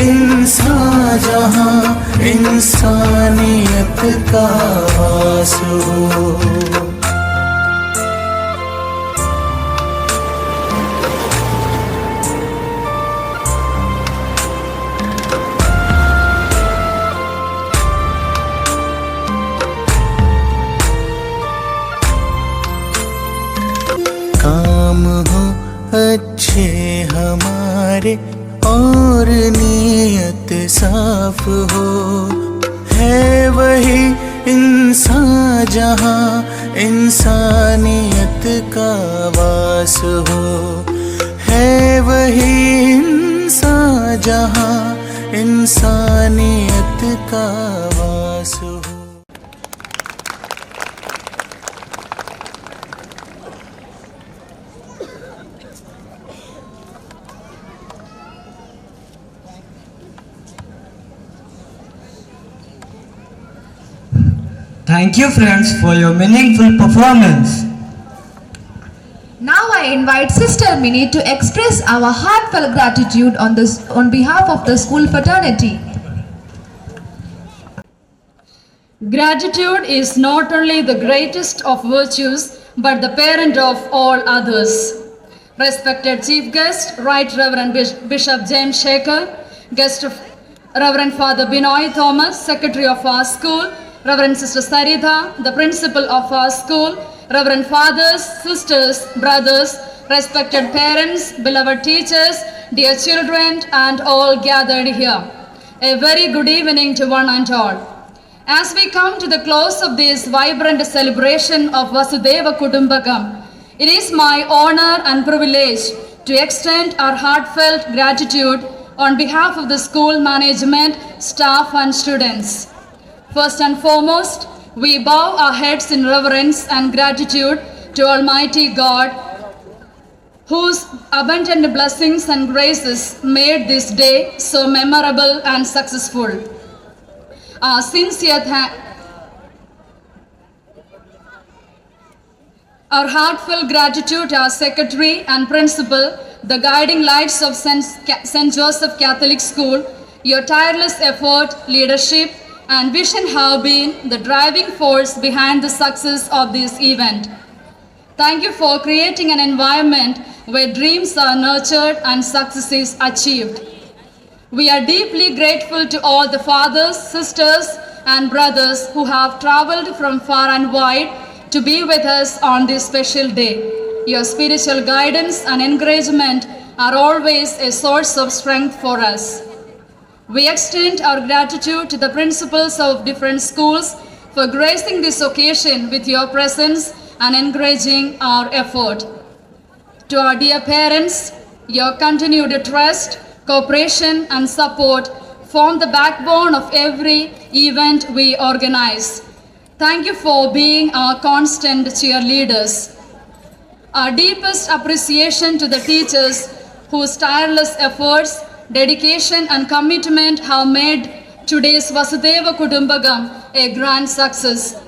इंसान जहाँ इंसानियत का वास हो। काम हो अच्छे हमारे और नीयत साफ हो, है वही इंसान जहाँ इंसानियत का वास हो, है वही इंसान जहाँ इंसानियत का वास हो। Thank you friends for your meaningful performance. Now I invite Sister Minnie to express our heartfelt gratitude on behalf of the school fraternity. Gratitude is not only the greatest of virtues but the parent of all others. Respected Chief Guest, Right Reverend Bishop James Shaker, Guest of Reverend Father Binoy Thomas, Secretary of our school, Reverend Sister Saritha, the Principal of our school, Reverend Fathers, Sisters, Brothers, respected parents, beloved teachers, dear children and all gathered here. A very good evening to one and all. As we come to the close of this vibrant celebration of Vasudhaiva Kutumbakam, it is my honor and privilege to extend our heartfelt gratitude on behalf of the school management, staff and students. First and foremost, we bow our heads in reverence and gratitude to Almighty God, whose abundant blessings and graces made this day so memorable and successful. Our heartfelt gratitude to our Secretary and Principal, the guiding lights of St. Joseph Catholic School. Your tireless effort, leadership, and vision have been the driving force behind the success of this event. Thank you for creating an environment where dreams are nurtured and success is achieved. We are deeply grateful to all the fathers, sisters, and brothers who have traveled from far and wide to be with us on this special day. Your spiritual guidance and encouragement are always a source of strength for us. We extend our gratitude to the principals of different schools for gracing this occasion with your presence and encouraging our effort. To our dear parents, your continued trust, cooperation and support form the backbone of every event we organize. Thank you for being our constant cheerleaders. Our deepest appreciation to the teachers whose tireless efforts, dedication and commitment have made today's Vasudhaiva Kutumbakam a grand success.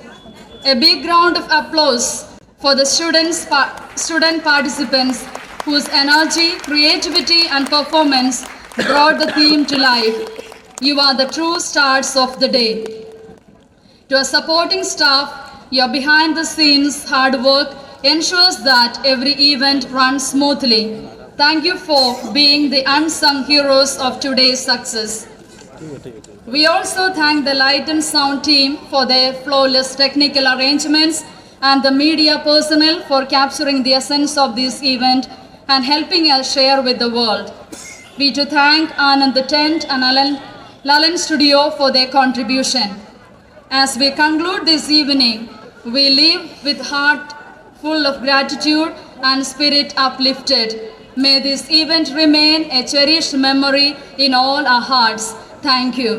A big round of applause for the student participants whose energy, creativity and performance brought the theme to life. You are the true stars of the day. To our supporting staff, your behind the scenes hard work ensures that every event runs smoothly. Thank you for being the unsung heroes of today's success. We also thank the Light and Sound team for their flawless technical arrangements and the media personnel for capturing the essence of this event and helping us share with the world. We too thank Anand the Tent and Lalan Studio for their contribution. As we conclude this evening, we leave with heart full of gratitude and spirit uplifted. May this event remain a cherished memory in all our hearts. Thank you.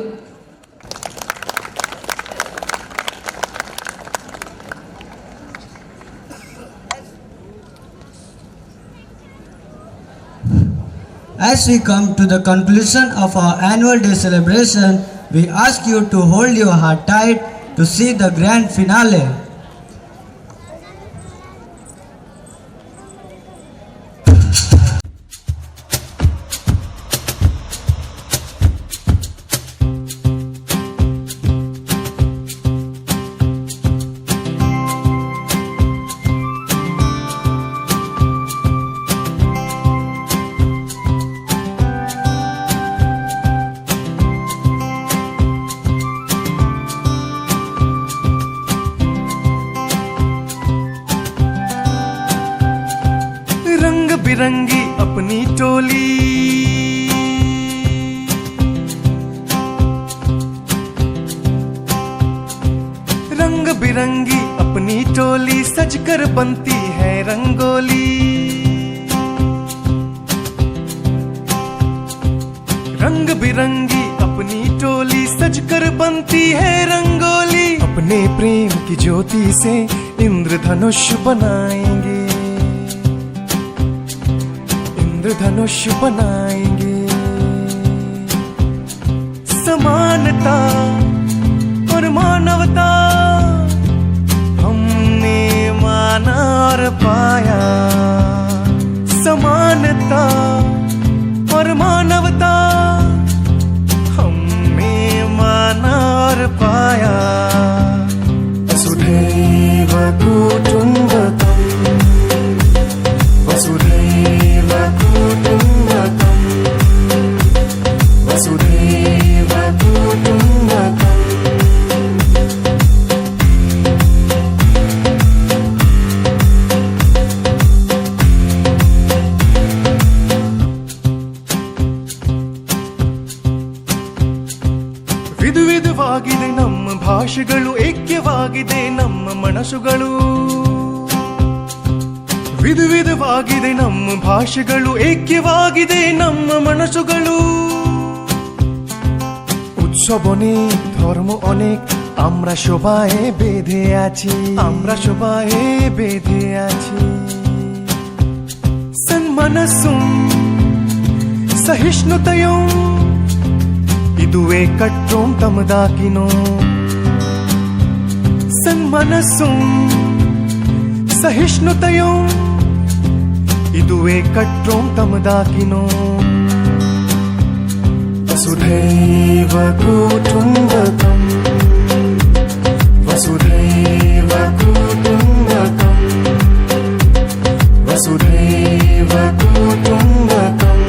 As we come to the conclusion of our annual day celebration, we ask you to hold your heart tight to see the grand finale. रंग बिरंगी अपनी टोली, रंग बिरंगी अपनी टोली सजकर बनती है रंगोली। रंग बिरंगी अपनी टोली सजकर बनती है रंगोली। अपने प्रेम की ज्योति से इंद्रधनुष बनाएंगे, इंद्रधनुष बनाएंगे। समानता और मानवता हमने माना और पाया। समानता और मानवता हमने माना और पाया। वसुधैव कुटुम्बकम्, वसुधैव कुटुम्बकम्, वसुधैव कुटुम्बकम्। ವಿಧ ವಿಧವಾಗಿದೆ ನಮ್ಮ ಭಾಷೆಗಳು, ಏಕ್ಯವಾಗಿದೆ ನಮ್ಮ ಮನಸ್ಸುಗಳು। ವಿಧ ವಿಧವಾಗಿದೆ ನಮ್ಮ ಭಾಷೆಗಳು, ಏಕ್ಯವಾಗಿದೆ ನಮ್ಮ ಮನಸ್ಸುಗಳು। উৎসব অনেক, ধর্ম অনেক, আমরা সবাই বেঁধে আছি, আমরা সবাই বেঁধে আছি। ಸನ್ಮನಸ್ಸುಂ ಸಹಿಷ್ಣುತೆಯಂ ಇದುವೇ ಕಟ್ಟೋಂ ತಮದಾಕಿನೋ। ಸನ್ಮನಸ್ಸುಂ ಸಹಿಷ್ಣುತೆಯಂ ಇದುವೇ ಕಟ್ಟೋಂ ತಮದಾಕಿನೋ। ವಸುಧೈವ ಕುಟುಂಬಕಂ, ವಸುಧೈವ ಕುಟುಂಬಕಂ, ವಸುಧೈವ ಕುಟುಂಬಕಂ।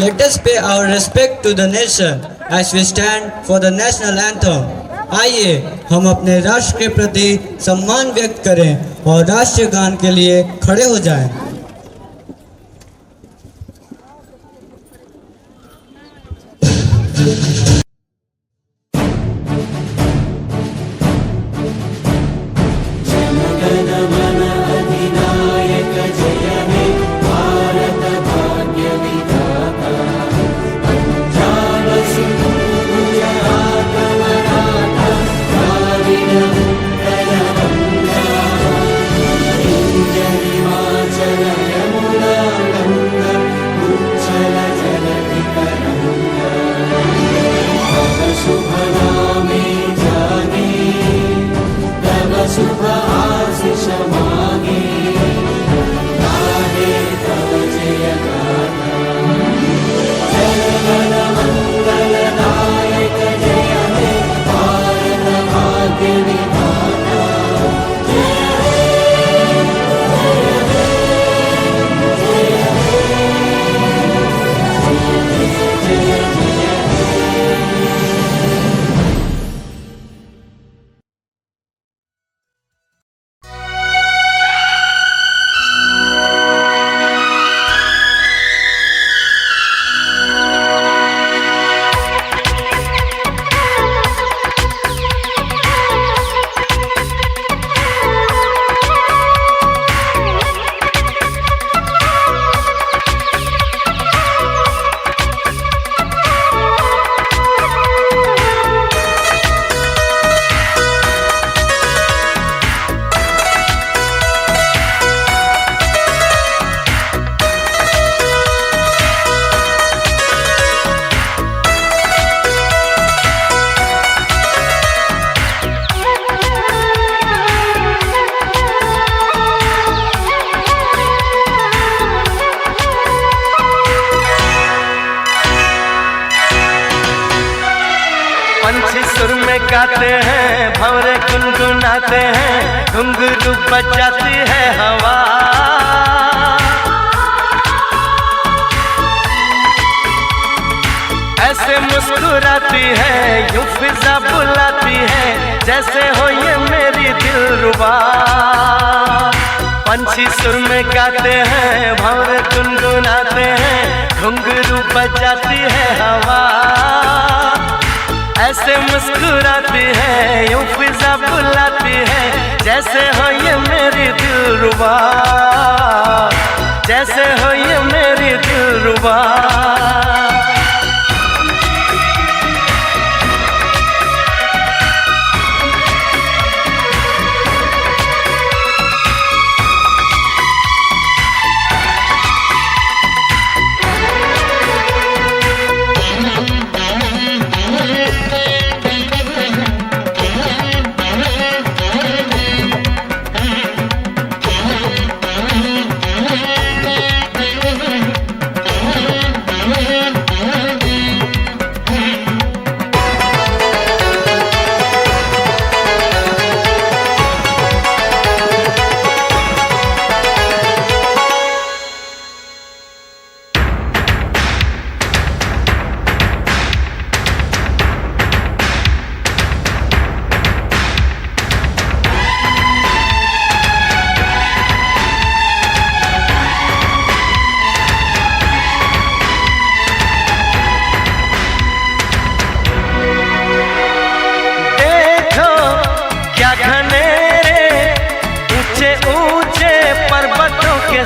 Let us pay our respect to the nation as we stand for the national anthem. आइए हम अपने राष्ट्र के प्रति सम्मान व्यक्त करें और राष्ट्रीय गान के लिए खड़े हो जाएं। गाते हैं भंवरे गुनगुनाते हैं, घुंघरू बजाती है हवा। ऐसे मुस्कुराती है यूं फिजा बुलाती है, जैसे हो ये मेरी दिलरुबा। पंछी सुर में गाते हैं भंवरे गुनगुनाते हैं, घुंघरू बजाती है हवा। ऐसे मुस्कुराती है यूं फिजा बुलाती है, जैसे हो ये मेरी दिलरुबा, जैसे हो ये मेरी दिलरुबा।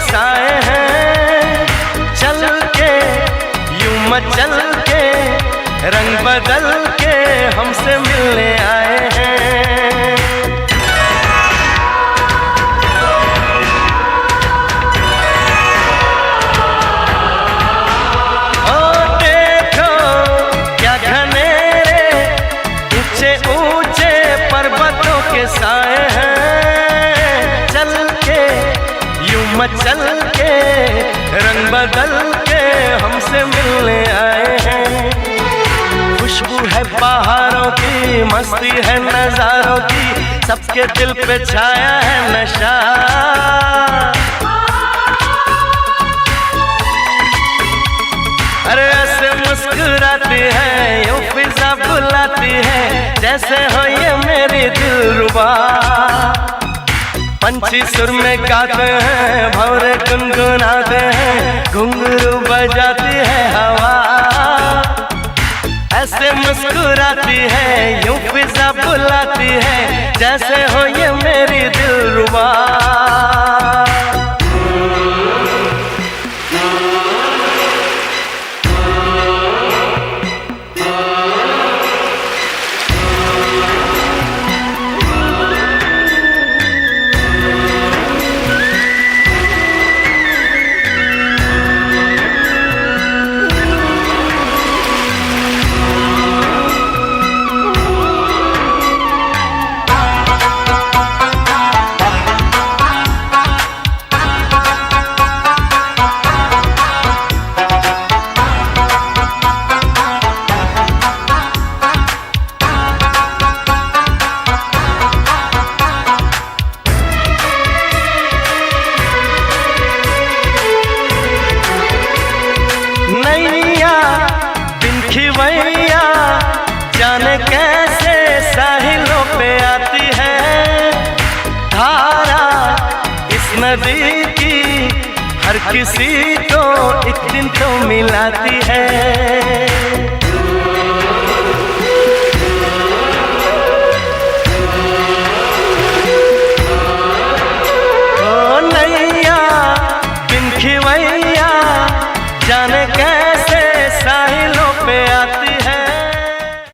साए हैं चल के यूं मचल के, रंग बदल के हमसे मिलने आए हैं। ओ देखो क्या घनेरे ऊंचे ऊंचे पर्वतों के साए हैं, चल के यूं मचल के रंग बदल के हमसे मिलने आए हैं। खुशबू है बहारों की, मस्ती है नजारों की, सबके दिल पे छाया है नशा। अरे ऐसे मुस्कुराती है यूं फिजा बुलाती है जैसे हो ये मेरी दिलरुबा। पंछी सुर में गाते हैं भंवरे गुनगुनाते हैं घुंघरू बजाती है हवा। ऐसे मुस्कुराती है यूं फिजा बुलाती है जैसे हो ये मेरी दिलरुबा। खिवैया जाने कैसे साहिलों पे आती है धारा इस नदी की हर किसी को एक दिन तो मिलाती है।